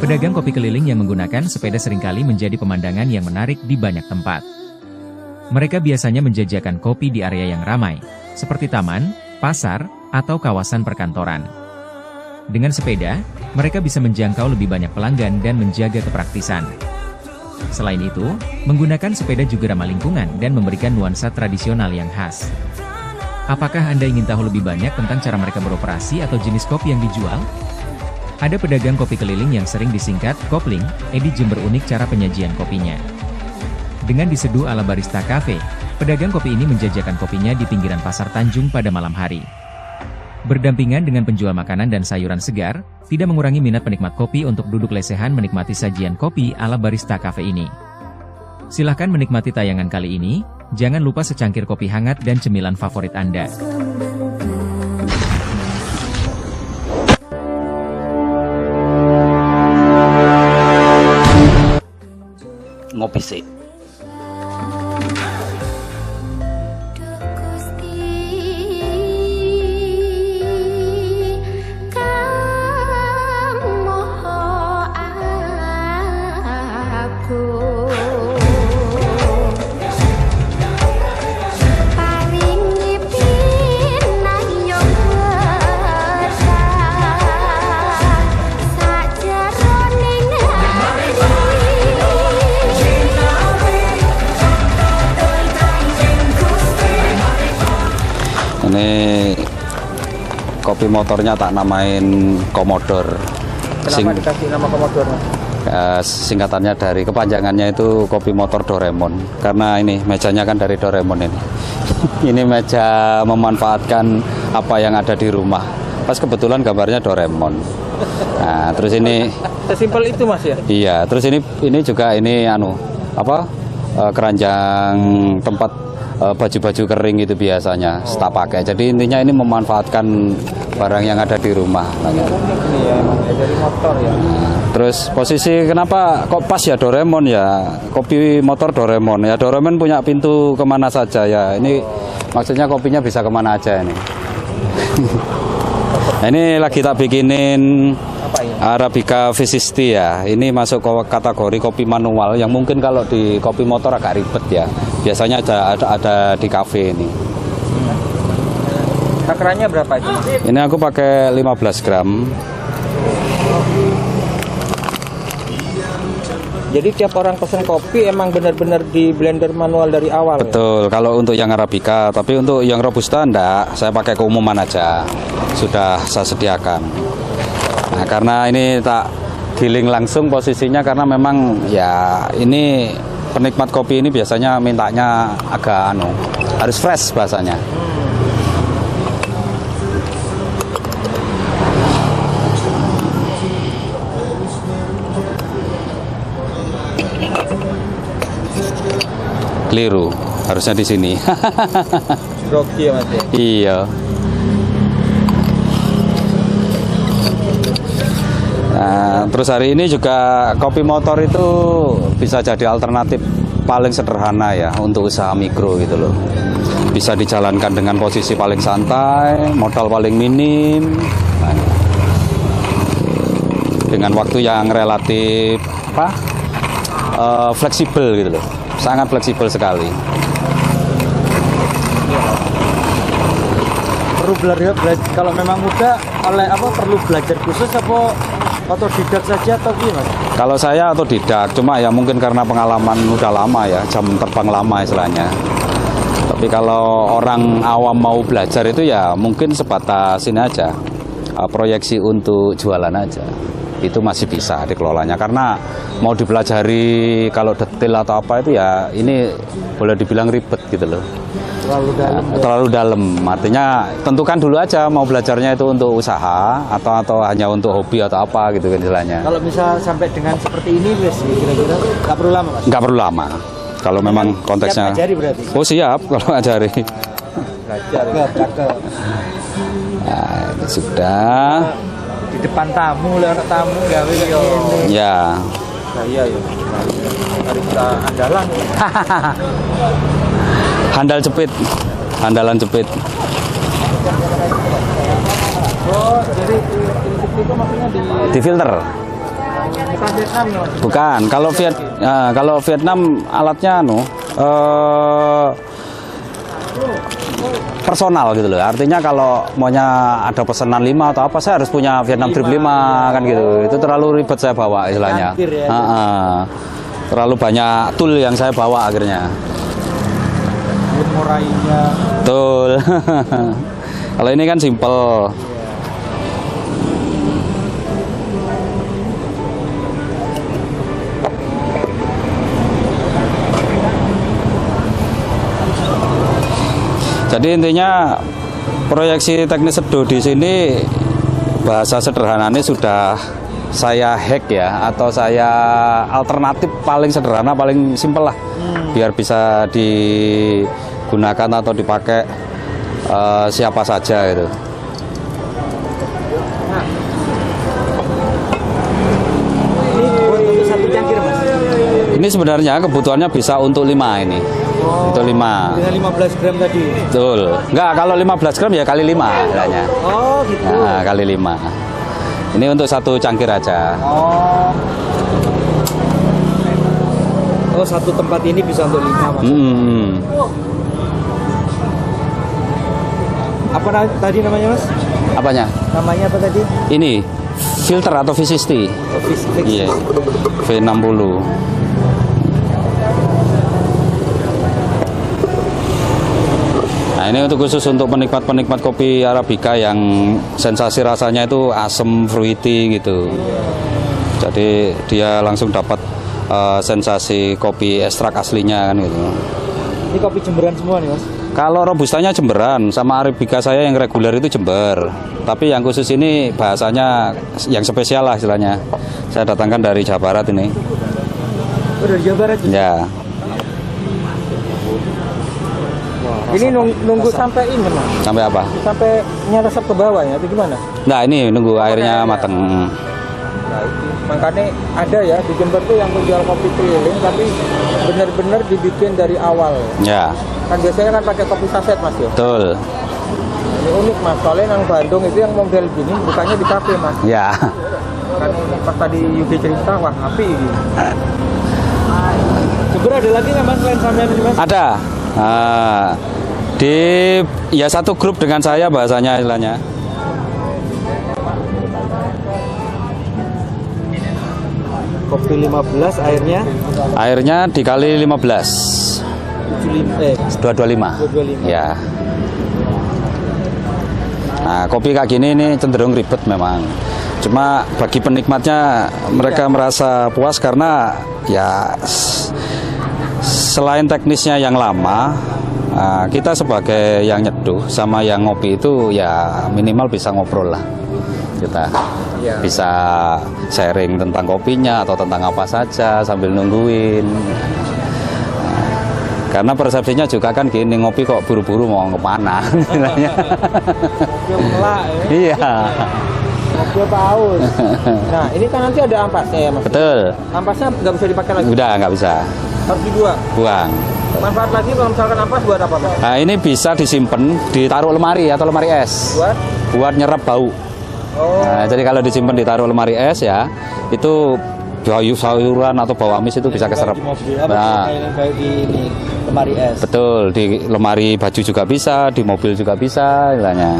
Pedagang kopi keliling yang menggunakan sepeda seringkali menjadi pemandangan yang menarik di banyak tempat. Mereka biasanya menjajakan kopi di area yang ramai, seperti taman, pasar, atau kawasan perkantoran. Dengan sepeda, mereka bisa menjangkau lebih banyak pelanggan dan menjaga kepraktisan. Selain itu, menggunakan sepeda juga ramah lingkungan dan memberikan nuansa tradisional yang khas. Apakah Anda ingin tahu lebih banyak tentang cara mereka beroperasi atau jenis kopi yang dijual? Ada pedagang kopi keliling yang sering disingkat Kopling, di Jember unik cara penyajian kopinya. Dengan diseduh ala barista cafe, pedagang kopi ini menjajakan kopinya di pinggiran pasar Tanjung pada malam hari. Berdampingan dengan penjual makanan dan sayuran segar, tidak mengurangi minat penikmat kopi untuk duduk lesehan menikmati sajian kopi ala barista cafe ini. Silahkan menikmati tayangan kali ini, jangan lupa secangkir kopi hangat dan cemilan favorit Anda. Ngopi sih. Ini kopi motornya tak namain Komodor. Kenapa dikasih nama Komodor? Singkatannya dari kepanjangannya itu kopi motor Doraemon. Karena ini mejanya kan dari Doraemon ini. Ini meja memanfaatkan apa yang ada di rumah. Pas kebetulan gambarnya Doraemon. Nah, terus ini sesimpel itu Mas ya? Iya, terus ini juga ini keranjang tempat baju-baju kering itu biasanya tak pakai. Jadi intinya ini memanfaatkan barang yang ada di rumah. Ini ya, emang dari motor ya. Terus posisi kenapa kok pas ya Doraemon ya, kopi motor Doraemon ya. Doraemon punya pintu kemana saja ya. Ini maksudnya kopinya bisa kemana aja ini. Nah, ini lagi tak bikinin Arabica V60 ya. Ini masuk kategori kopi manual yang mungkin kalau di kopi motor agak ribet ya. Biasanya ada di kafe ini. Takarannya berapa itu? Ini aku pakai 15 gram. Jadi tiap orang pesen kopi emang benar-benar di blender manual dari awal. Betul, ya? Kalau untuk yang Arabica, tapi untuk yang Robusta enggak, saya pakai keumuman aja. Sudah saya sediakan. Nah, karena ini tak giling langsung posisinya karena memang ya ini penikmat kopi ini biasanya mintanya agak harus fresh bahasanya. Keliru, harusnya di sini. Grogi ya Mas ya? Iya. Nah, terus hari ini juga kopi motor itu bisa jadi alternatif paling sederhana ya untuk usaha mikro gitu loh. Bisa dijalankan dengan posisi paling santai, modal paling minim, dengan waktu yang relatif fleksibel gitu loh, sangat fleksibel sekali. Perlu belajar kalau memang muda perlu belajar khusus apa otodidak saja atau gimana? Kalau saya otodidak, cuma ya mungkin karena pengalaman udah lama ya, jam terbang lama istilahnya. Tapi kalau orang awam mau belajar itu ya mungkin sebatas ini aja, proyeksi untuk jualan aja. Itu masih bisa dikelolanya, karena mau dipelajari kalau detail atau apa itu ya ini boleh dibilang ribet gitu loh. Terlalu dalam. Artinya tentukan dulu aja mau belajarnya itu untuk usaha atau hanya untuk hobi atau apa gitu kan istilahnya. Kalau bisa sampai dengan seperti ini wes kira-kira nggak perlu lama Mas? Nggak perlu lama. Kalau memang konteksnya. Siap ngajari berarti? Oh siap kalau ngajari. Belajar. Cakep. Nah, ini sudah. Di depan tamu, lewat tamu gawe kayak gini. Ya. Nah, iya ya. Hari kita andalan. Handal jepit, handalan jepit. Oh, jadi itu maksudnya Di filter. bukan Vietnam ya? Bukan. Kalau Vietnam alatnya personal gitu loh. Artinya kalau maunya ada pesanan 5 atau apa, saya harus punya Vietnam Drip 5 kan gitu. Itu terlalu ribet saya bawa istilahnya. Ya, terlalu banyak tool yang saya bawa akhirnya. Murainya. Betul. Kalau ini kan simple. Jadi intinya proyeksi teknis seduh di sini bahasa sederhananya sudah saya hack ya, atau saya alternatif paling sederhana, paling simpel lah, biar bisa digunakan atau dipakai siapa saja gitu. Ini satu cangkir Mas? Ini sebenarnya kebutuhannya bisa untuk 5 ini. Untuk 5. Dengan 15 gram tadi? Betul. Enggak, kalau 15 gram ya kali 5 istilahnya. Oh gitu. Nah, kali 5. Ini untuk satu cangkir aja. Oh, satu tempat ini bisa untuk 5 Mas? Apa tadi namanya Mas? Apanya? Namanya apa tadi? Ini filter atau V60. Iya. V60. Nah, ini untuk khusus untuk penikmat-penikmat kopi Arabica yang sensasi rasanya itu asam fruity gitu. Jadi dia langsung dapat sensasi kopi ekstrak aslinya kan gitu. Ini kopi Jemberan semua nih Mas? Kalau robustanya Jemberan, sama Arabica saya yang reguler itu Jember. Tapi yang khusus ini bahasanya yang spesial lah istilahnya. Saya datangkan dari Jawa Barat ini. Oh, dari Jawa Barat? Ya. Ini nunggu sampai ini Mas? Sampai apa? Sampai nyeresap ke bawah ya, atau gimana? Nah ini nunggu airnya mateng. Nah itu, makanya ada ya di Jember tuh yang menjual kopi keliling, tapi benar-benar dibikin dari awal. Ya. Kan biasanya kan pakai kopi saset Mas ya? Betul. Ini unik Mas, soalnya yang Bandung itu yang model gini bukannya di kafe Mas. Ya. Kan pas tadi Yuki cerita, wah api ini. Jember ada lagi nggak Mas selain sampean ini Mas? Ada. Ya satu grup dengan saya bahasanya istilahnya. Kopi 15 airnya? Airnya dikali 15. 225. 225. Ya. Nah, kopi kayak gini ini cenderung ribet memang. Cuma bagi penikmatnya mereka merasa puas karena ya selain teknisnya yang lama, kita sebagai yang nyeduh sama yang ngopi itu ya minimal bisa ngobrol lah. Kita bisa sharing tentang kopinya atau tentang apa saja sambil nungguin. Karena persepsinya juga kan gini, ngopi kok buru-buru mau kemana? Ngopi melak ya. Iya. Ngopi paus. Nah, ini kan nanti ada ampasnya ya, Mas. Betul. Ampasnya nggak bisa dipakai lagi. Udah nggak bisa. Harus dibuang. Buang. Manfaat lagi kalau misalkan ampas buat apa, Mas? Nah, ini bisa disimpan, ditaruh lemari atau lemari es. Buat nyerap bau. Oh. Nah, jadi kalau disimpan ditaruh lemari es ya, itu bau sayuran atau bau amis itu bisa keserap. Nah, kayak di ini lemari es. betul, di lemari baju juga bisa, di mobil juga bisa, istilahnya.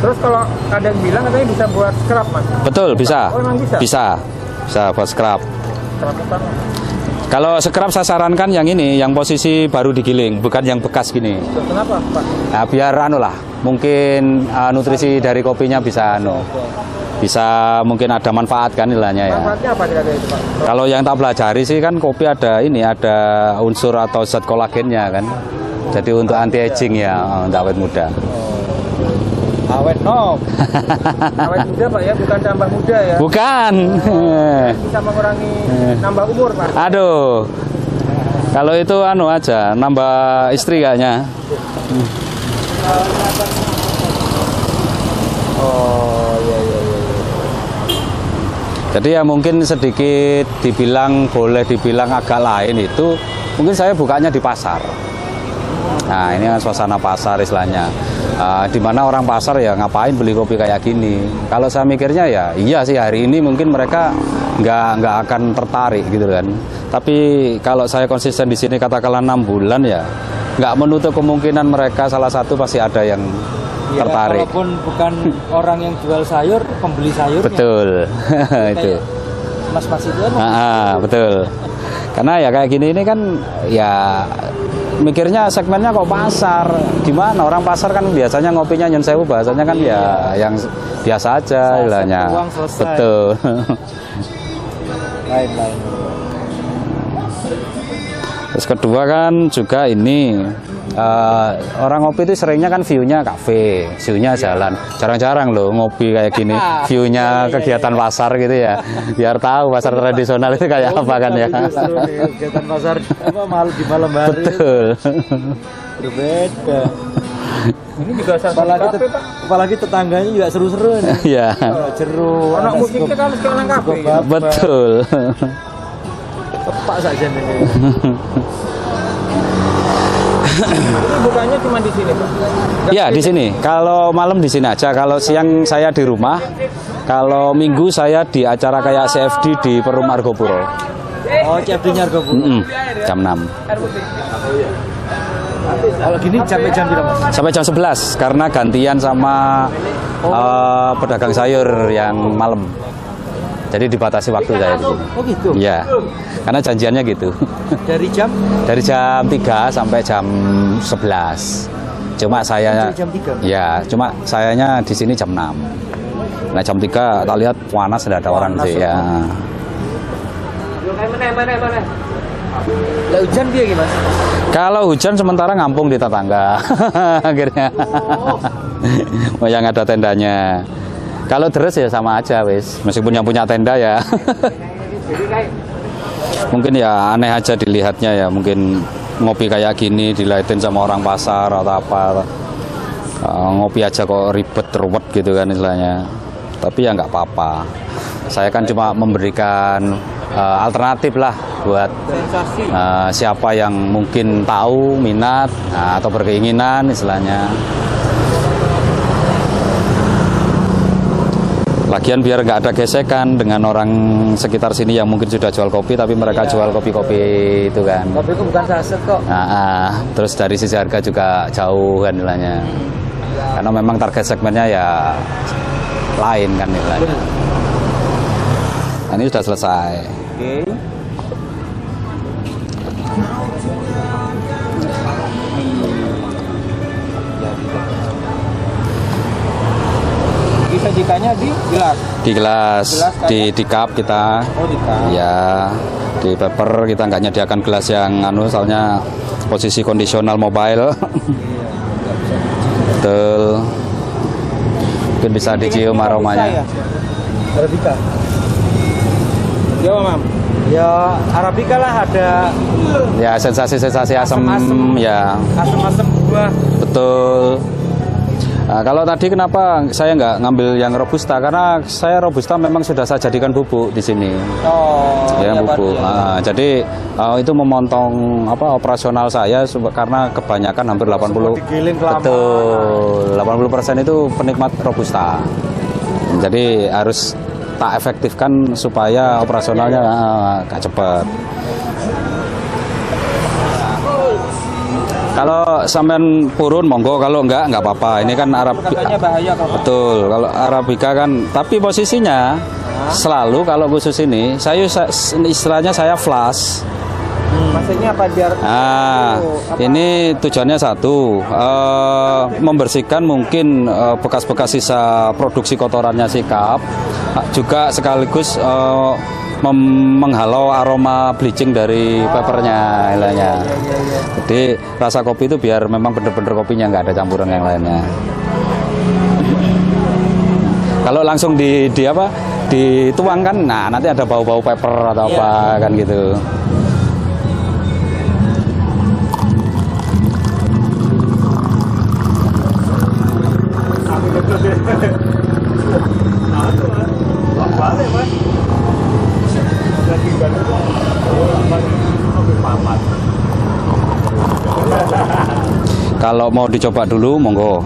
Terus kalau ada yang bilang katanya bisa buat scrub, Mas. Betul, bisa. Oh, emang bisa? Bisa buat scrub. Scrub utama. Kalau scrub saya sarankan yang ini, yang posisi baru digiling, bukan yang bekas gini. Kenapa, Pak? Nah, biar anu lah, mungkin nutrisi dari kopinya bisa bisa mungkin ada manfaat kan istilahnya ya. Manfaatnya apa kira-kira itu, Pak? Kalau yang tak pelajari sih kan kopi ada unsur atau zat kolagennya kan. Jadi untuk anti aging ya, untuk awet muda. Awet no. Awet muda, Pak ya, bukan tambah muda ya. Bukan. Bisa mengurangi nambah umur, Pak. Aduh. Kalau itu anu aja, nambah istri kayaknya. Oh, iya. Jadi ya mungkin sedikit boleh dibilang agak lain itu, mungkin saya bukanya di pasar. Nah, ini kan suasana pasar istilahnya. Di mana orang pasar ya ngapain beli kopi kayak gini. Kalau saya mikirnya ya iya sih, hari ini mungkin mereka nggak akan tertarik gitu kan. Tapi kalau saya konsisten di sini katakanlah 6 bulan ya nggak menutup kemungkinan mereka salah satu pasti ada yang tertarik. Walaupun bukan orang yang jual sayur, pembeli sayurnya. Betul. Itu. Mas-mas itu kan. Betul. Karena ya kayak gini ini kan ya mikirnya segmennya kok pasar. Gimana orang pasar kan biasanya ngopinya nyun sewu, bahasanya kan ya yang biasa aja istilahnya. Betul. Lain-lain. Terus kedua kan juga ini orang ngopi itu seringnya kan view-nya kafe, view-nya jalan. Jarang-jarang loh ngopi kayak gini, view-nya kegiatan pasar gitu ya. Biar tahu pasar tradisional itu kayak apa kan ya. Kegiatan pasar di malam hari. Betul. Berbeda. Ini juga apalagi tetangganya juga seru-seru nih. Iya. Seru. Anak musiknya kan mesti nang kafe. Betul. Tepak saja nih. Ini bukannya cuma di sini, Pak? Iya, di sini. Kalau malam di sini aja. Kalau siang saya di rumah. Kalau minggu saya di acara kayak CFD di Perum Argopuro. Oh, CFD-nya Argopuro. Jam 6. Kalau gini sampai jam berapa, Mas? Sampai jam 11 karena gantian sama pedagang sayur yang malam. Jadi dibatasi waktu saya di sini. Oh gitu? Iya. Karena janjiannya gitu. Dari jam? Dari jam 3 sampai jam 11. Cuma saya jam 3? Ya, cuma sayanya di sini jam 6. Nah, jam 3 tak lihat panas, tidak ada orang sih ya. Mana? Lah hujan dia gimana? Kalau hujan sementara ngampung di tetangga. Akhirnya. Oh, yang ada tendanya. Kalau deres ya sama aja wis, meskipun yang punya tenda ya. Mungkin ya aneh aja dilihatnya ya, mungkin ngopi kayak gini dilihatin sama orang pasar atau apa. Ngopi aja kok ribet ruwet gitu kan istilahnya. Tapi ya nggak apa-apa. Saya kan cuma memberikan alternatif lah buat siapa yang mungkin tahu, minat atau berkeinginan istilahnya. Lagian biar nggak ada gesekan dengan orang sekitar sini yang mungkin sudah jual kopi tapi mereka jual kopi-kopi itu kan. Kopi itu bukan saset kok. Terus dari sisi harga juga jauh kan nilainya. Karena memang target segmennya ya lain kan nilainya. Nah, ini sudah selesai. Oke. Sajikannya di gelas. Di gelas, di cup kita. Oh, di cup. Ya, di paper kita nggak nyediakan gelas yang soalnya posisi kondisional mobile. Betul. Mungkin bisa dicium aromanya. Arabica. Ya, Mam. Ya Arabica lah, ada Ya sensasi-sensasi asam Asem-asem. ya. asam-asam buah. Betul. Nah, kalau tadi kenapa saya nggak ngambil yang robusta? Karena saya robusta memang sudah saya jadikan bubuk di sini. Oh, Ya iya, bubuk. Pak. Nah, jadi itu memotong operasional saya karena kebanyakan hampir 80. digiling kelamaan. Betul. 80% itu penikmat robusta. Jadi harus tak efektifkan supaya operasionalnya agak cepat. Kalau sampean purun monggo, kalau enggak apa-apa. Ini kan Katanya bahaya kalau betul. Kalau Arabica kan, tapi posisinya selalu kalau khusus ini, istilahnya saya flash. maksudnya apa biar Nah, ini tujuannya satu, membersihkan mungkin bekas-bekas sisa produksi kotorannya sikap, juga sekaligus menghalau aroma bleaching dari papernya, istilahnya. Jadi rasa kopi itu biar memang bener-bener kopinya nggak ada campuran yang lainnya. Kalau langsung dituangkan, nah nanti ada bau-bau paper atau apa kan gitu. Kalau mau dicoba dulu, monggo.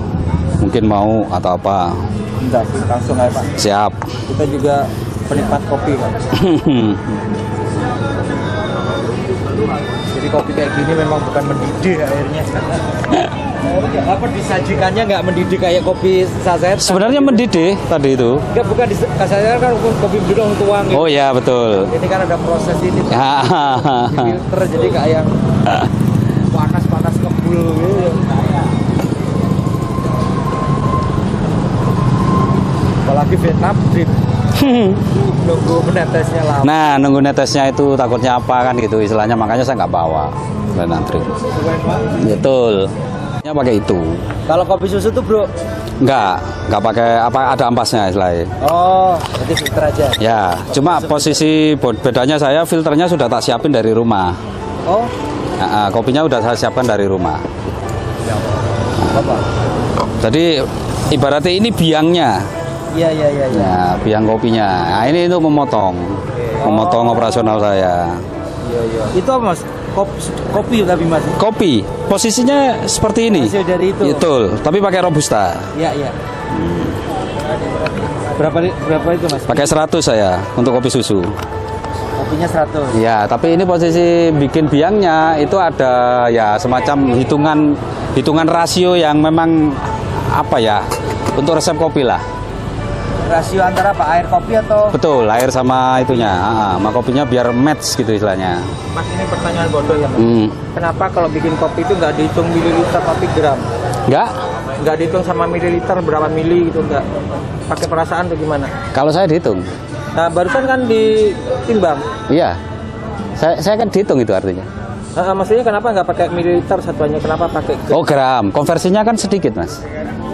Mungkin mau atau apa. Enggak, langsung aja Pak. Siap. Kita juga penikmat kopi kan. Jadi kopi kayak gini memang bukan mendidih airnya. Apa disajikannya nggak mendidih kayak kopi saset? Sebenarnya mendidih tadi itu. Enggak, bukan di saset kan kopi bedong tuang gitu. Oh ya betul. Ini kan ada proses ini. Di filter jadi kayak yang panas-panas ngebul gitu. Apalagi Vietnam drip. Nunggu menetesnya lama. Nah, nunggu netesnya itu takutnya apa kan gitu istilahnya, makanya saya nggak bawa antri. Betul. Ya pakai itu. Kalau kopi susu tuh bro? Nggak pakai apa, ada ampasnya istilahnya. Oh, jadi filter aja. Ya, cuma posisi bedanya saya filternya sudah tak siapin dari rumah. Oh, Nah, kopinya udah saya siapkan dari rumah. apa? Jadi ibaratnya ini biangnya. Iya. Ya, biang kopinya. Nah, ini itu memotong operasional saya. Iya. Itu apa mas? Kopi tapi mas? Kopi, posisinya seperti ini. Hasil dari itu? Betul, tapi pakai robusta. Iya. Berapa itu mas? Pakai 100 saya untuk kopi susu. Kopinya 100. Ya, tapi ini posisi bikin biangnya itu ada ya semacam hitungan rasio yang memang apa ya, untuk resep kopi lah. Rasio antara apa? Air kopi atau? Betul, air sama itunya, sama kopinya biar match gitu istilahnya. Mas, ini pertanyaan bodoh ya mas. Kenapa Kalau bikin kopi itu nggak dihitung mililiter tapi gram? Enggak? Nggak dihitung sama mililiter berapa mili gitu, nggak? Pakai perasaan atau gimana? Kalau saya dihitung. Nah barusan kan ditimbang. Iya. Saya kan dihitung itu artinya. Maksudnya kenapa nggak pakai mililiter satuannya? Kenapa pakai gram? Oh, gram. Konversinya kan sedikit, Mas.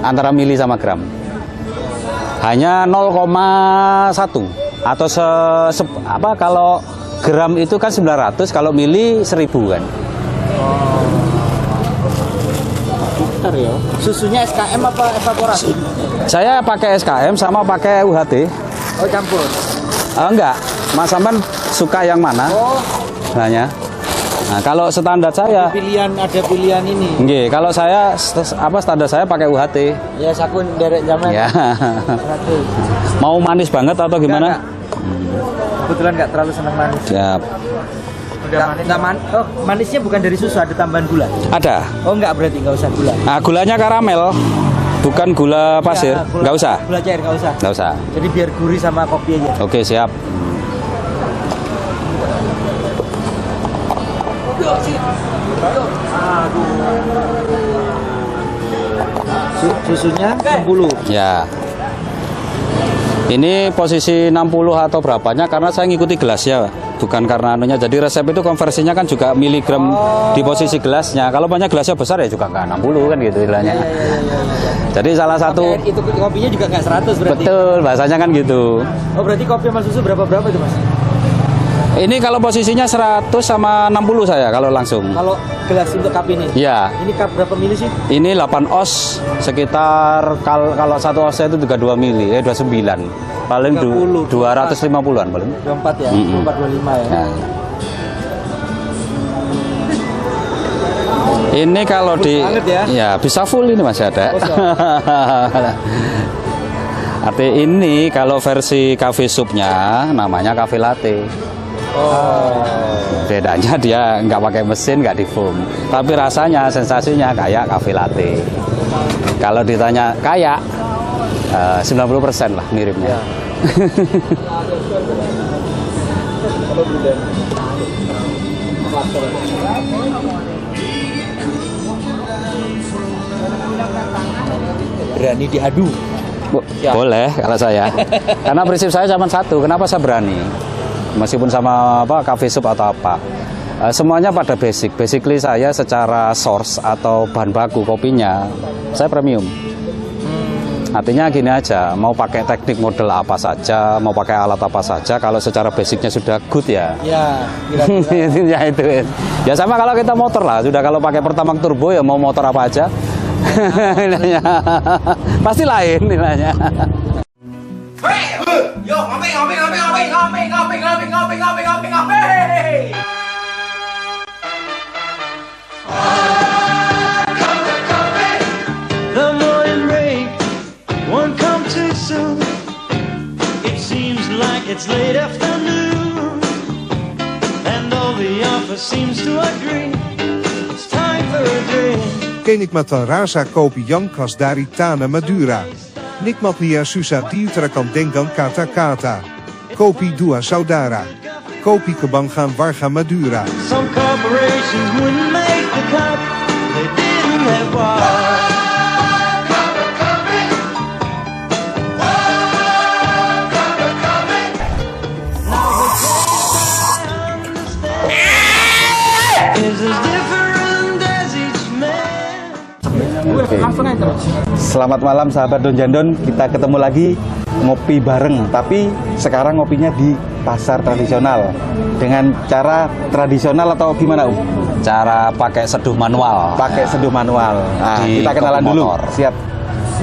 Antara mili sama gram. Hanya 0,1 atau kalau gram itu kan 900, kalau mili 1000 kan. Bentar ya. Susunya SKM apa evaporasi? Saya pakai SKM sama pakai UHT. Oh, campur. Enggak. Mas Saman suka yang mana? Oh, Nanya. Nah, kalau standar saya ada pilihan ini. nggih, kalau saya standar saya pakai UHT. Ya, sakun derek zaman. Ya. 100. Mau manis banget atau gimana? Kebetulan nggak terlalu senang manis. Siap. Manisnya bukan dari susu, ada tambahan gula. Ada. Oh, nggak, berarti nggak usah gula. Nah, gulanya karamel, bukan gula pasir. Ya, Nggak usah. Gula cair nggak usah. Nggak usah. Jadi biar gurih sama kopi aja. Oke, siap. Susunya 60. Ya. Ini posisi 60 atau berapanya karena saya ngikuti gelasnya, bukan karena anunya. Jadi resep itu konversinya kan juga miligram di posisi gelasnya. Kalau banyak gelasnya besar ya juga nggak 60 kan gitu istilahnya. Iya. Jadi salah satu Itu kopinya juga nggak 100 berarti. betul bahasanya kan gitu. Oh, berarti kopi sama susu berapa itu mas? Ini kalau posisinya 100 sama 60 saya kalau langsung. Kalau gelas untuk cup ini? Ya. Ini cup berapa mili sih? Ini 8 os, sekitar kalau satu osnya itu 32 mili, 29. Paling 250-an paling. 24 ya, 24-25 ya. Nah. Ini kalau Full di banget ya? bisa full ini masih ada. Oh, Artinya ini kalau versi cafe supnya namanya cafe latte. Oh. Bedanya dia nggak pakai mesin, nggak di foam. Tapi rasanya, sensasinya kayak cafe latte. Kalau ditanya kayak 90% lah miripnya. Ya. Berani diadu. Ya. Boleh kalau saya. Karena prinsip saya cuma satu. Kenapa saya berani? Meskipun sama cafe sup atau apa. Semuanya pada basic. Basically saya secara source atau bahan baku kopinya saya premium. Artinya gini aja, mau pakai teknik model apa saja, mau pakai alat apa saja, kalau secara basicnya sudah good ya. Ya, kira-kira. Ya itu. Ya sama kalau kita motor lah, sudah kalau pakai Pertamax turbo ya mau motor apa aja. Nilainya pasti lain nilainya. Yo, ngopi. The morning rain won't come too soon. It seems like it's late afternoon, and all the office seems to agree it's time for a drink. Kenikmatan rasa kopi yang khas dari Tanah Madura. Nikmatnya susah diutarkan dengan kata-kata. Kopi dua saudara. Kopi kebanggaan warga Madura. Some corporations wouldn't make the cut. They didn't have why. Is as different as each man. Oke. Selamat malam sahabat Don Jandon, kita ketemu lagi ngopi bareng, tapi sekarang ngopinya di pasar tradisional dengan cara tradisional atau gimana Cara pakai seduh manual. Pakai seduh manual. Nah, Di kita kenalan kopi dulu. motor. Siap.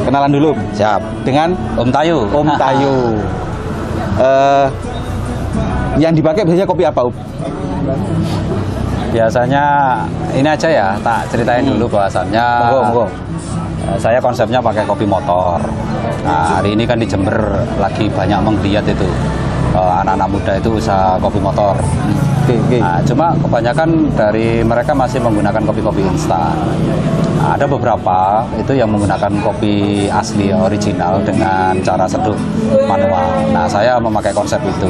Kenalan dulu. Siap. Dengan Om Tayu. Om Tayu. Yang dipakai biasanya kopi apa, Om? Biasanya ini aja ya, tak ceritain dulu bahwasannya. Monggo. Saya konsepnya pakai kopi motor. Nah, hari ini kan di Jember lagi banyak menggeliat itu anak-anak muda itu usaha kopi motor. Nah, cuma kebanyakan dari mereka masih menggunakan kopi-kopi instan. Nah, ada beberapa itu yang menggunakan kopi asli original dengan cara seduh manual. Nah, saya memakai konsep itu.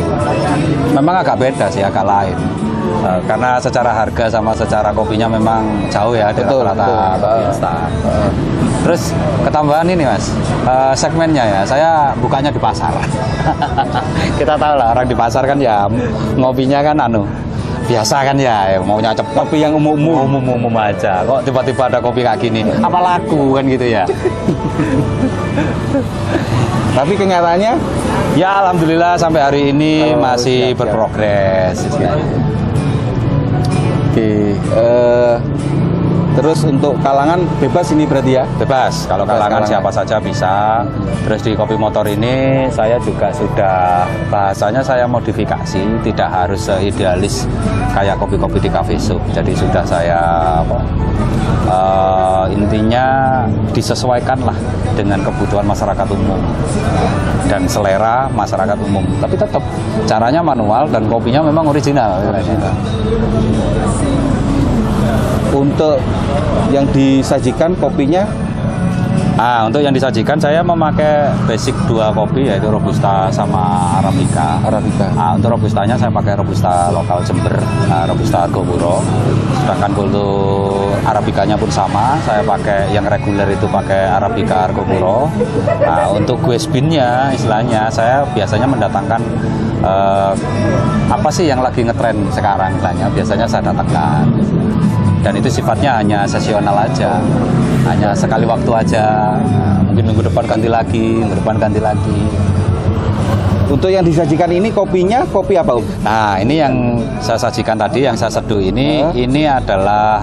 Memang agak beda sih, agak lain. Karena secara harga sama secara kopinya memang jauh ya dari rata-rata kopi instan. Terus ketambahan ini Mas, segmennya ya, saya bukanya di pasar. Kita tahu lah orang di pasar kan ya ngopinya kan biasa kan ya, maunya cepet. Kopi yang umum aja. Kok tiba-tiba ada kopi kayak gini, apa laku kan gitu ya. Tapi kenyataannya Ya alhamdulillah sampai hari ini masih siap. berprogres. Oke, terus untuk kalangan bebas ini berarti ya? Bebas, kalau Bebas kalangan kalangan. siapa saja bisa. Terus di kopi motor ini saya juga sudah bahasanya saya modifikasi, tidak harus idealis kayak kopi-kopi di cafe shop. Jadi sudah saya intinya disesuaikan lah dengan kebutuhan masyarakat umum dan selera masyarakat umum. Tapi tetap caranya manual dan kopinya memang original. Untuk yang disajikan kopinya, Untuk yang disajikan saya memakai basic dua kopi yaitu Robusta sama Arabica. Untuk Robustanya saya pakai Robusta lokal Jember, Robusta Argopuro. Sedangkan untuk Arabicanya pun sama, saya pakai yang reguler itu pakai Arabica Argopuro. Untuk Guest Bean-nya istilahnya saya biasanya mendatangkan apa sih yang lagi ngetren sekarang istilahnya, biasanya saya datangkan. Dan itu sifatnya hanya sesional aja, hanya sekali waktu aja. Mungkin minggu depan ganti lagi, minggu depan ganti lagi. Untuk yang disajikan ini kopinya kopi apa Om? Nah, ini yang saya sajikan tadi, yang saya seduh ini adalah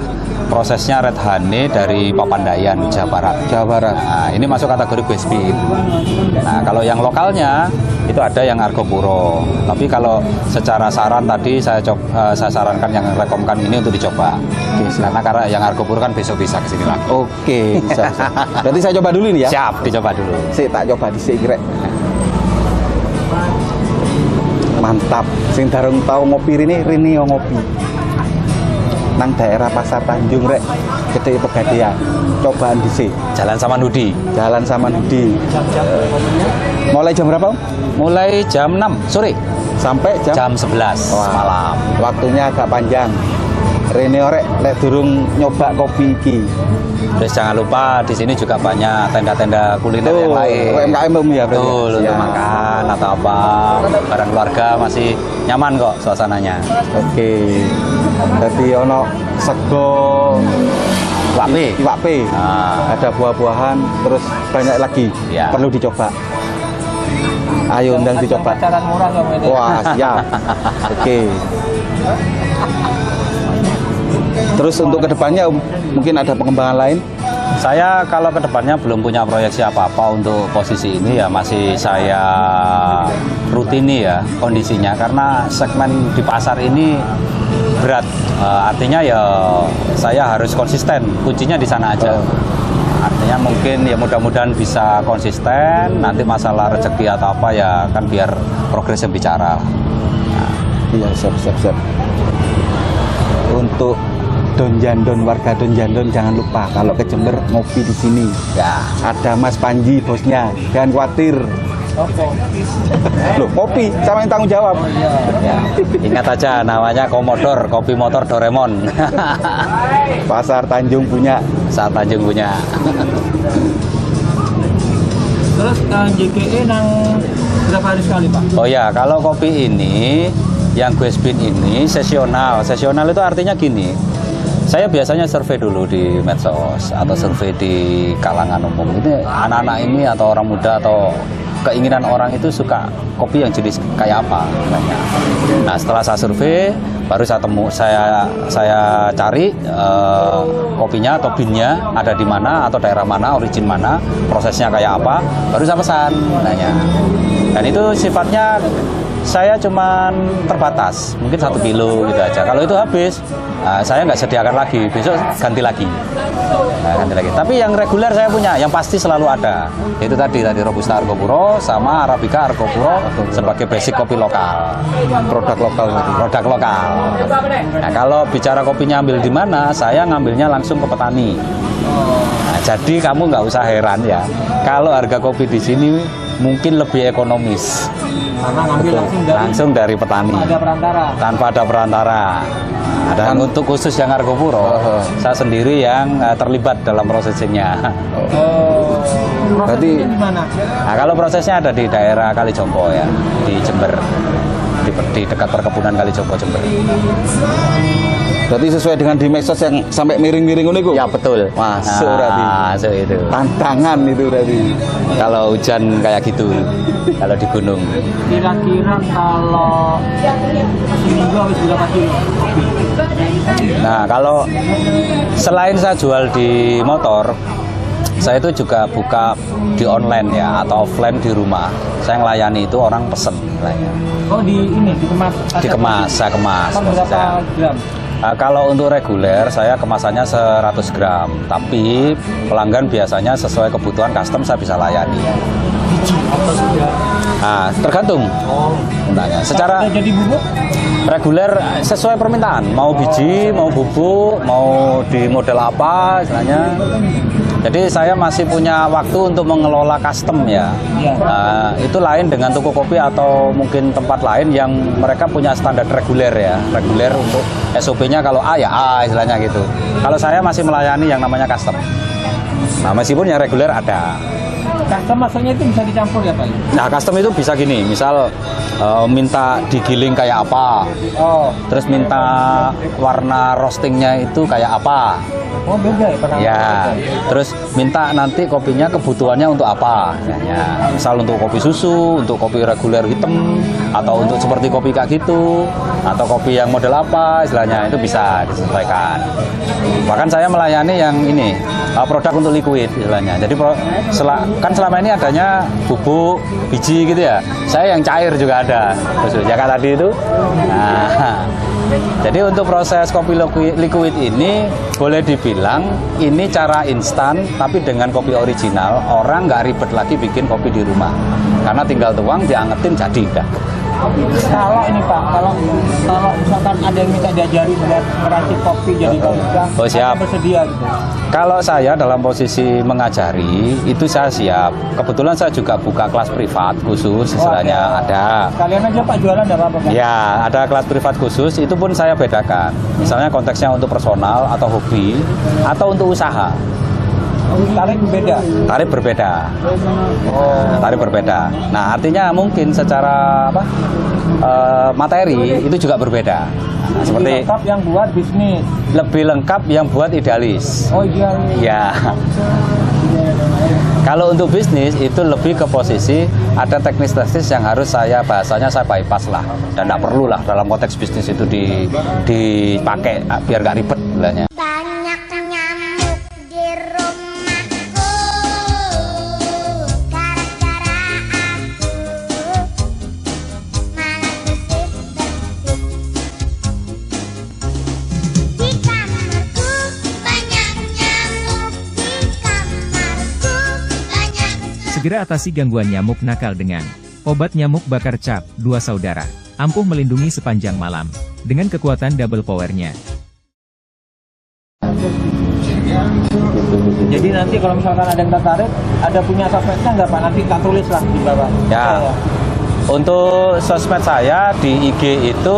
prosesnya red honey dari Papandayan, Jawa Barat. Jawa Barat. Nah, ini masuk kategori gue spin. Nah, kalau yang lokalnya itu ada yang Argopuro. Tapi kalau secara saran tadi saya sarankan yang rekomkan ini untuk dicoba. Karena yang Argopuro kan besok bisa kesini lagi. Oke, bisa. Berarti saya coba dulu nih ya. Siap, dicoba dulu. Sik tak coba dhisik rek. Mantap. Sing darung tau ngopi rini ngopi. Nang daerah Pasar Tanjung rek, Gede Pegadaian. Cobaan dhisik. Jalan Samanhudi. Jalan Samanhudi. Mulai jam berapa, Om? Mulai jam 6 sore Sampai jam 11 Wah, malam. Waktunya agak panjang. Rene orek lek durung nyoba kopi iki. Terus jangan lupa di sini juga banyak tenda-tenda kuliner yang lain. UMKM Om ya, berarti? Betul, untuk Ya. makan atau apa, barang keluarga masih nyaman kok suasananya. Oke. Jadi ono sego Wape. iwak pe. Nah. Ada buah-buahan, terus banyak lagi. Ya. Perlu dicoba. Ayo undang dicoba. Pacaran murah dong ini. Wah, siap. Oke. Terus untuk kedepannya Om, mungkin ada pengembangan lain? Saya kalau kedepannya belum punya proyeksi apa-apa untuk posisi ini ya masih saya rutini ya kondisinya karena segmen di pasar ini berat. Artinya ya saya harus konsisten, kuncinya di sana aja. Artinya mungkin ya mudah-mudahan bisa konsisten, nanti masalah rezeki atau apa ya kan biar progres yang bicara. Iya, siap. Untuk Don Jandon, warga Don Jandon jangan lupa kalau ke Jember ngopi di sini. Ya. Ada Mas Panji bosnya, jangan khawatir. Loh, kopi sama yang tanggung jawab. Ya. Ingat aja namanya Komodor, kopi motor Doraemon. Pasar Tanjung punya. Saat Tanjung punya. Terus JKE nang berapa hari sekali Pak? Oh ya, kalau kopi ini yang gue spin ini sesional. Sesional itu artinya gini. Saya biasanya survei dulu di medsos atau survei di kalangan umum. Ini anak-anak ini atau orang muda atau keinginan orang itu suka kopi yang jenis kayak apa. Nah, setelah saya survei, baru saya cari kopinya atau binnya ada di mana atau daerah mana, origin mana, prosesnya kayak apa, baru saya pesan. Dan itu sifatnya saya cuman terbatas, mungkin 1 kilo gitu aja. Kalau itu habis, saya nggak sediakan lagi, besok ganti lagi. Tapi yang reguler saya punya, yang pasti selalu ada. Itu tadi Robusta Argopuro sama Arabica Argopuro sebagai basic kopi lokal. Produk lokal berarti. Produk lokal. Nah, kalau bicara kopinya ambil di mana, saya ngambilnya langsung ke petani. Nah, jadi kamu nggak usah heran ya, kalau harga kopi di sini mungkin lebih ekonomis. Karena ngambil langsung dari petani. Tanpa ada perantara. Dan untuk khusus yang Argopuro, saya sendiri yang terlibat dalam prosesnya. Berarti gimana? Nah, kalau prosesnya ada di daerah Kalijompo ya, di Jember, di dekat perkebunan Kalijompo Jember. Berarti sesuai dengan di medsos yang sampai miring-miring ini kok? Ya betul. Masuk berarti. Masuk itu. Tantangan itu berarti. Kalau hujan kayak gitu, kalau di gunung. Kira-kira kalau seminggu habis berapa kilo? Nah, kalau selain saya jual di motor, saya itu juga buka di online ya atau offline di rumah. Saya ngelayani itu orang pesen. Oh di ini dikemas? Dikemas, saya kemas. Berapa gram? Kalau untuk reguler saya kemasannya 100 gram, tapi pelanggan biasanya sesuai kebutuhan custom saya bisa layani. Nah, tergantung. Secara jadi bubuk? Reguler sesuai permintaan, mau biji, mau bubuk, mau di model apa istilahnya. Jadi saya masih punya waktu untuk mengelola custom ya. Itu lain dengan toko kopi atau mungkin tempat lain yang mereka punya standar reguler ya. Reguler untuk SOP-nya kalau A ya A istilahnya gitu. Kalau saya masih melayani yang namanya custom. Nah, meskipun yang reguler ada. Custom maksudnya itu bisa dicampur ya Pak? Nah, custom itu bisa gini, misal minta digiling kayak apa, Oh, terus minta warna roastingnya itu kayak apa. oh beda ya penanganan. Ya, beda. terus minta nanti kopinya kebutuhannya untuk apa? Ya, misal untuk kopi susu, untuk kopi reguler hitam, atau untuk seperti kopi kayak gitu, atau kopi yang model apa, istilahnya itu bisa disesuaikan. Bahkan saya melayani yang ini produk untuk liquid istilahnya. Jadi kan selama ini adanya bubuk, biji gitu ya. Saya yang cair juga ada, khususnya kan tadi itu. Nah, jadi untuk proses kopi liquid ini boleh dibilang ini cara instan tapi dengan kopi original. Orang nggak ribet lagi bikin kopi di rumah karena tinggal tuang, diangetin jadi udah. Kalau ini Pak, kalau misalkan ada yang minta diajari buat meracik kopi jadi barista, Oh, siap. Anda bersedia gitu. Kalau saya dalam posisi mengajari itu saya siap. Kebetulan saya juga buka kelas privat khusus istilahnya ada. Kalian aja Pak jualan enggak apa-apa kan? Ya, ada kelas privat khusus, itu pun saya bedakan. Misalnya konteksnya untuk personal atau hobi, atau untuk usaha. Tarif beda. Tarif berbeda. Tarif berbeda. Nah, artinya mungkin secara materi itu juga berbeda. Nah, seperti Lengkap yang buat bisnis. lebih lengkap yang buat idealis. Oh iya. Ya. Kalau untuk bisnis itu lebih ke posisi ada teknis-teknis yang harus bahasanya saya bypass lah, dan tidak perlu lah dalam konteks bisnis itu dipakai biar nggak ribet bilangnya. Banyak nyamuk di rumahku gara-gara aku malah bersih di kamarku banyak nyamuk di kamarku banyak. Segera atasi gangguan nyamuk nakal dengan obat nyamuk bakar cap 2 saudara. Ampuh melindungi sepanjang malam dengan kekuatan double powernya. Jadi nanti kalau misalkan ada yang tertarik, ada punya sosmednya nggak Pak? Nanti kita tulis lah di bawah. Ya. Untuk sosmed saya di IG itu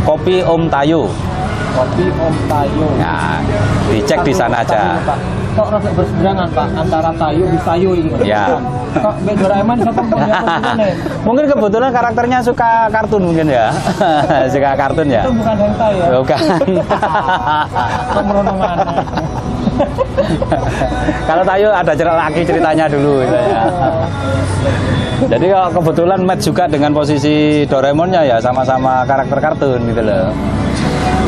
Kopi Om Tayo. Kopi Om Tayo. Ya, dicek di sana aja. Kok rada berseberangan Pak antara Tayo di Tayo gitu. Ya. Kok Mbak Doraemon siapa punya posisinya nih? Mungkin kebetulan karakternya suka kartun mungkin ya. Suka kartun ya. Itu bukan hentai ya? Bukan. Kok merenung mana? Kalau Tayo ada lagi ceritanya dulu gitu ya. Jadi kalau kebetulan match juga dengan posisi Doraemonnya ya, sama-sama karakter kartun gitu loh.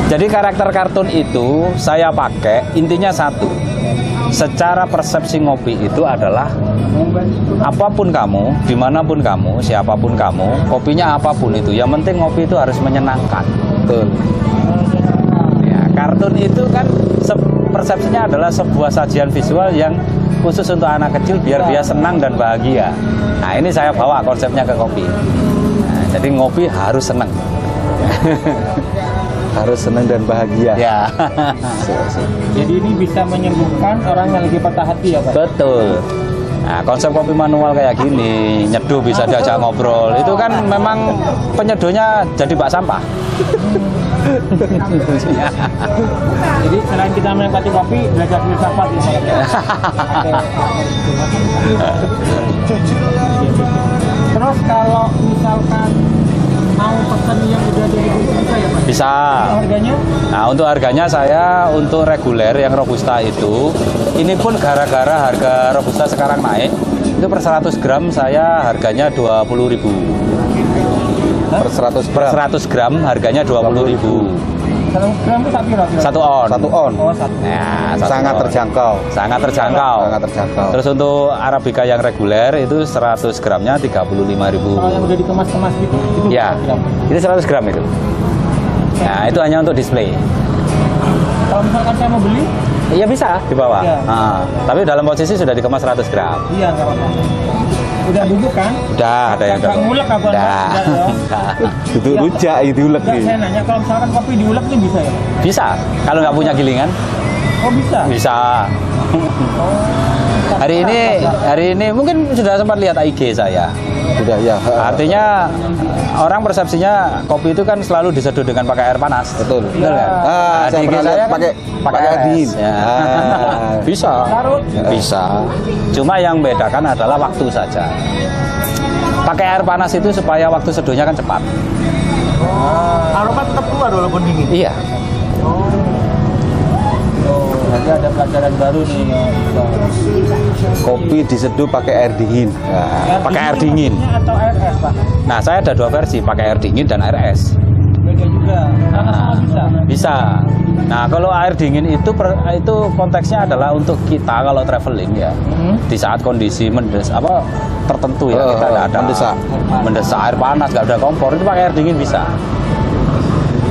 Jadi karakter kartun itu saya pakai intinya satu. Secara persepsi ngopi itu adalah apapun kamu, dimanapun kamu, siapapun kamu, kopinya apapun itu, yang penting ngopi itu harus menyenangkan. Betul. Ya, kartun itu kan persepsinya adalah sebuah sajian visual yang khusus untuk anak kecil biar dia senang dan bahagia. Nah, ini saya bawa konsepnya ke kopi. Nah, jadi ngopi harus senang. Harus senang dan bahagia. Ya. Jadi ini bisa menyembuhkan orang yang lagi patah hati ya Pak? Betul. Nah, konsep kopi manual kayak gini, nyeduh bisa diajak ngobrol. Itu kan memang penyeduhnya jadi bak sampah. Jadi selain kita menikmati kopi, belajar filsafat ya Pak? Terus kalau misalkan mau pesen yang udah dari bisa ya Pak? Bisa. Harganya? Nah, untuk harganya saya untuk reguler yang Robusta itu, ini pun gara-gara harga Robusta sekarang naik, itu per 100 gram saya harganya 20.000. Per 100 Per gram. 100 gram harganya 20.000. 100 gram itu satu kira-kira? 1 on. 1 on. Oh satu. Ya, 1 Sangat on. terjangkau. Sangat terjangkau. Sangat terjangkau. Terus untuk Arabica yang reguler itu 100 gramnya 35.000. Kalau yang udah dikemas-kemas gitu, itu Ya, berapa gram? itu 100 gram itu. Nah, itu hanya untuk display. Kalau misalkan saya mau beli, Iya bisa dibawa. Iya. Nah, tapi dalam posisi sudah dikemas 100 gram. iya nggak apa-apa. Udah bubuk kan? Udah ada yang Nggak ngulek apa? Udah. Itu rujak itu ulek Enggak, nih. saya nanya kalau misalkan kopi diulek nih bisa ya? Bisa. Kalau nggak punya gilingan, Oh bisa? bisa. Hari ini mungkin sudah sempat lihat IG saya. Sudah ya. Artinya orang persepsinya kopi itu kan selalu diseduh dengan pakai air panas. Betul. Betul kan? Nah, Saya di IG pernah saya lihat kan pakai air dingin. Ya. Bisa. Larut? Bisa. Cuma yang bedakan adalah waktu saja. Pakai air panas itu supaya waktu seduhnya kan cepat. Aroma tetap keluar walaupun dingin. Iya. Nanti ada pelajaran baru nih. Kopi diseduh pakai air dingin. Pakai air dingin. Atau air es, Pak? Nah, saya ada 2 versi, pakai air dingin dan air es. Beda juga. Sama bisa. Bisa. Nah, kalau air dingin itu konteksnya adalah untuk kita kalau traveling ya. Di saat kondisi tertentu ya, kita nggak ada mendesak air panas, nggak ada kompor, itu pakai air dingin bisa.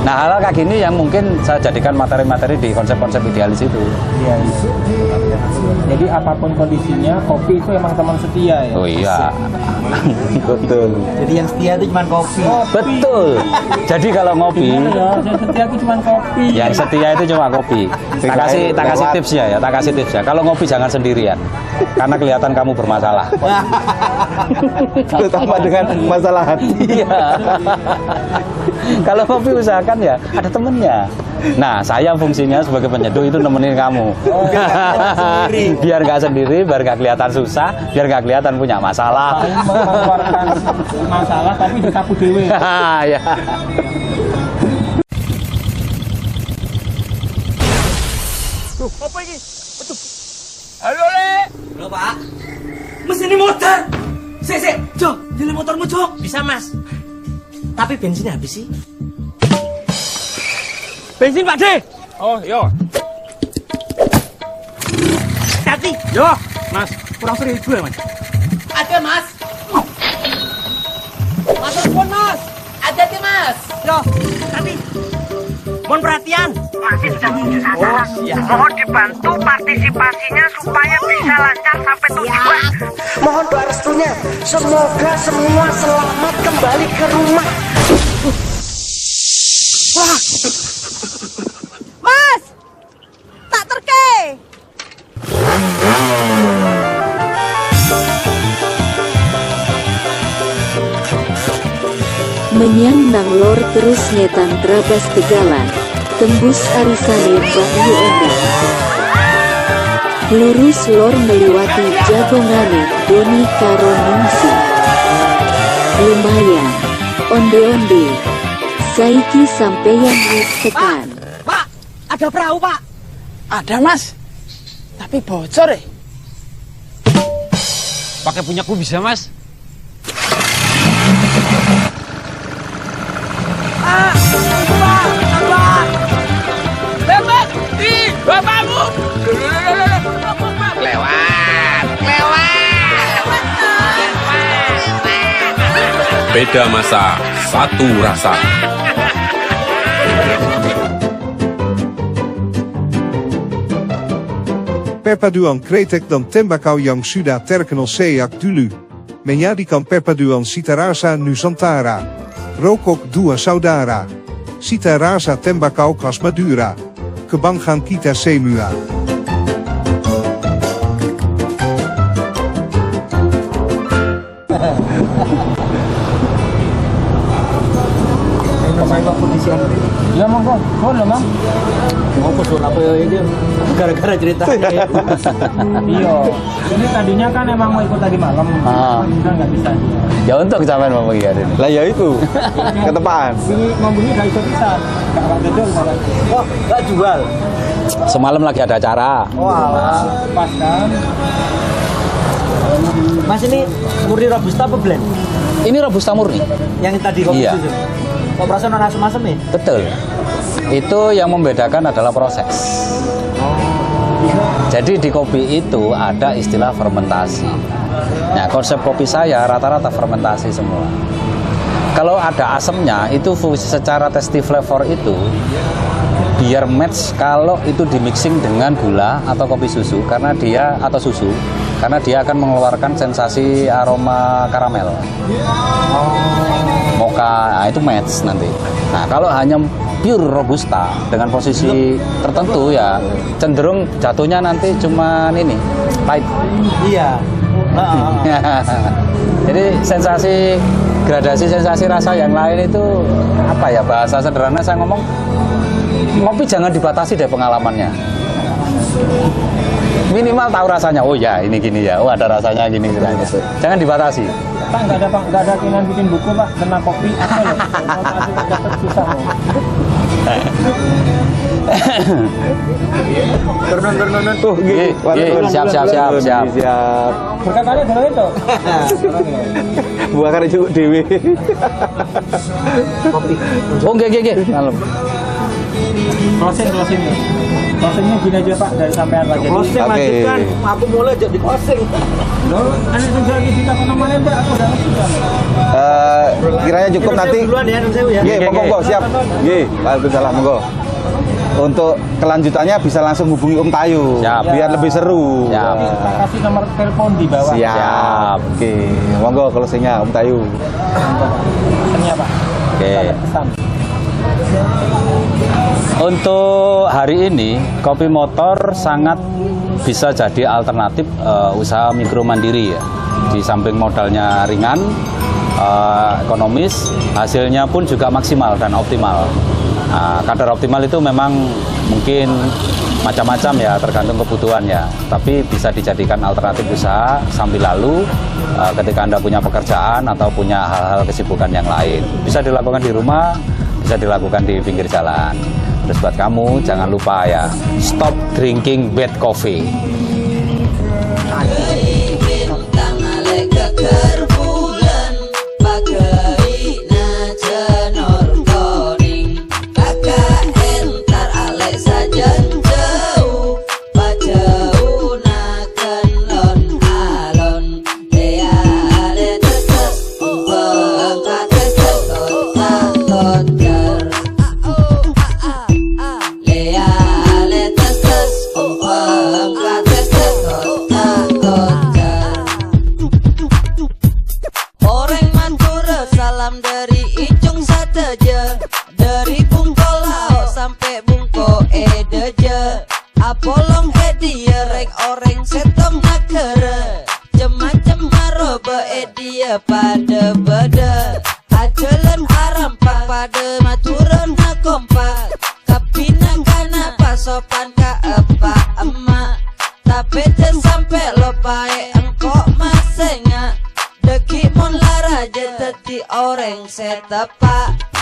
Nah, hal-hal kayak gini yang mungkin saya jadikan materi-materi di konsep-konsep idealis itu. Iya. Jadi apapun kondisinya, kopi itu emang teman setia ya. Oh iya. Betul. Jadi yang setia itu cuma kopi. Betul. Jadi kalau ngopi, Gimana ya? Yang setia itu cuma kopi. yang setia itu cuma kopi. Tak kasih tipsnya ya, tak kasih tipsnya. Kalau ngopi jangan sendirian, karena kelihatan kamu bermasalah. Terutama dengan masalah hati. Iya. Kalau ngopi usahakan ya ada temennya. Nah, saya fungsinya sebagai penyeduh itu nemenin kamu. Biar nggak sendiri, biar nggak kelihatan susah, biar nggak kelihatan punya masalah. Mengeluarkan masalah tapi disapu dewe. Ya. Apa ini? Betul. Halo, Le. Halo, Pak. Mesin ini motor. Sik, Jo, nyalain motormu, Jo. Bisa, Mas. Tapi bensinnya habis sih. Bensin, Pak De. Oh, yo. Hati. Yo, Mas. Kurang 1.000 ya, Mas. Ada, Mas. Mas, pun, Mas. Ada, Mas. Yo, hati. Mohon perhatian. Masih sudah menuju sasaran. Mohon dibantu partisipasinya supaya bisa lancar sampai tujuan. Mohon doa restunya. Semoga semua selamat kembali ke rumah. Wah. Mas. Tak terke. Menyang nang lor terus ngetan terabas tegalan, tembus arisane Wahyu Endah. Lurus lor meliwati jagongane Doni karo Ningsi. Lumayan, onde-onde, saiki sampeyan wis tekan. Pak, ada perahu, Pak. Ada, Mas. Tapi bocor, Pakai punyaku bisa, Mas? Pak. Bebek. Ih, bapakmu. Lewat. Beda masa, satu rasa. Perpaduan kretek dan tembakau yang sudah terkenal sejak dulu. Menjadikan perpaduan cita rasa Nusantara. Rokok dua saudara. Cita rasa tembakau khas Madura. Kebanggaan kita semua. Ya monggo, boleh Mang. Mau pesan apa ya ini? Gara-gara ceritanya. Iya. Ini tadinya kan emang mau ikut tadi malam. Udah nggak bisa. Ya untuk sampean mau pergi hari ini. Lah ya itu. Ketepaan. Ini ngomongnya nggak ikut bisa. Nggak gedol malah. Oh, nggak jual. Semalam lagi ada acara. Oh alah, pas kan. Mas ini murni robusta apa blend? Ini robusta murni. Yang tadi kopi Iya. susu. Kok perasaan asam-asam ya? Betul. Itu yang membedakan adalah proses. Jadi di kopi itu ada istilah fermentasi. Nah, konsep kopi saya rata-rata fermentasi semua. Kalau ada asamnya, itu fungsi secara tasty flavor itu biar match kalau itu di mixing dengan gula atau kopi susu karena dia atau susu karena dia akan mengeluarkan sensasi aroma karamel. Mocha, nah itu match nanti. Nah, kalau hanya pure robusta dengan posisi tertentu ya cenderung jatuhnya nanti cuman ini pahit. Iya. Jadi gradasi sensasi rasa yang lain itu apa ya, bahasa sederhana saya ngomong, ngopi jangan dibatasi deh pengalamannya. Minimal tahu rasanya. Oh ya, ini gini ya. Oh ada rasanya gini. Jangan dibatasi. Pak nggak ada keinginan bikin buku Pak tentang kopi apa loh? Dapat susah loh. Turun. Tuh, Siap. Berkali dulu itu. Buah kare juk dhewe. Oh, nggih. Malam. Closingnya gini aja Pak dari sampean Pak. Closing lanjutkan. Aku mulai jadi closing. Loh, ada juga lagi kita namanya Mbak, aku udah ngerti kan. Kiranya cukup nanti. Duluan ya, Sewu ya. Nggih, monggo siap. Nggih, waalaikumsalam monggo. Untuk kelanjutannya bisa langsung hubungi Om Tayu. Siap. Biar lebih seru. Siap. Kita kasih nomor telepon di bawah. Siap. Oke, monggo closingnya Om Tayu. Pesannya Pak. Oke. Pesan. Untuk hari ini, kopi motor sangat bisa jadi alternatif usaha mikro mandiri ya. Di samping modalnya ringan, ekonomis, hasilnya pun juga maksimal dan optimal. Kadar optimal itu memang mungkin macam-macam ya, tergantung kebutuhan ya. Tapi bisa dijadikan alternatif usaha sambil lalu ketika Anda punya pekerjaan atau punya hal-hal kesibukan yang lain. Bisa dilakukan di rumah, bisa dilakukan di pinggir jalan. Terus buat kamu jangan lupa ya, stop drinking bad coffee. Apolong hadiah rek orang setong hakere Jemacem haroba edia pada beda Ajalan haram pak pada maturan hakompak Kapina kana pasopan ka apa emak Tapi sampai lopae engkok masenga Deki mon laraja teti orang setepak